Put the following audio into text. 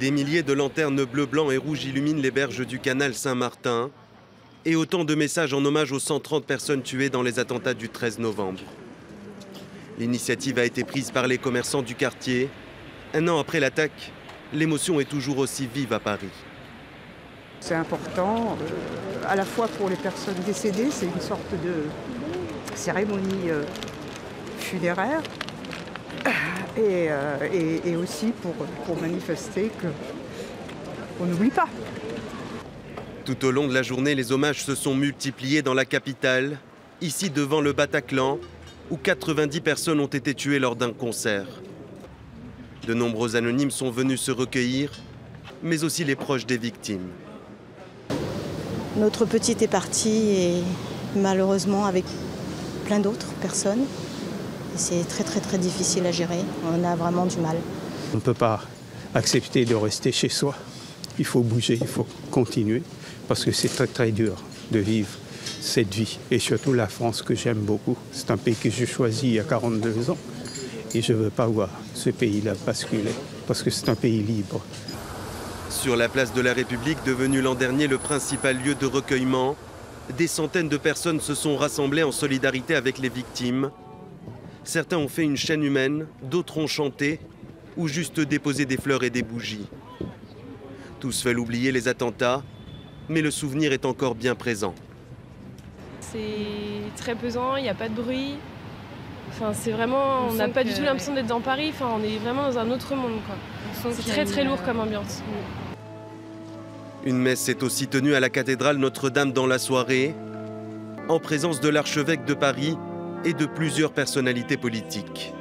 Des milliers de lanternes bleues, blancs et rouges illuminent les berges du canal Saint-Martin. Et autant de messages en hommage aux 130 personnes tuées dans les attentats du 13 novembre. L'initiative a été prise par les commerçants du quartier. Un an après l'attaque, l'émotion est toujours aussi vive à Paris. C'est important, à la fois pour les personnes décédées, c'est une sorte de cérémonie funéraire, et aussi pour manifester qu'on n'oublie pas. Tout au long de la journée, les hommages se sont multipliés dans la capitale, ici devant le Bataclan, où 90 personnes ont été tuées lors d'un concert. De nombreux anonymes sont venus se recueillir, mais aussi les proches des victimes. Notre petite est partie et malheureusement avec plein d'autres personnes. C'est très difficile à gérer, on a vraiment du mal. On ne peut pas accepter de rester chez soi. Il faut bouger, il faut continuer, parce que c'est très dur de vivre cette vie. Et surtout la France que j'aime beaucoup. C'est un pays que j'ai choisi il y a 42 ans. Et je ne veux pas voir ce pays-là basculer, parce que c'est un pays libre. Sur la place de la République, devenue l'an dernier le principal lieu de recueillement, des centaines de personnes se sont rassemblées en solidarité avec les victimes. Certains ont fait une chaîne humaine, d'autres ont chanté ou juste déposé des fleurs et des bougies. Tous veulent oublier les attentats, mais le souvenir est encore bien présent. C'est très pesant, il n'y a pas de bruit. Enfin, c'est vraiment, on n'a pas du tout l'impression d'être dans Paris. Enfin, on est vraiment dans un autre monde, quoi. C'est très lourd comme ambiance. Une messe s'est aussi tenue à la cathédrale Notre-Dame dans la soirée, en présence de l'archevêque de Paris et de plusieurs personnalités politiques.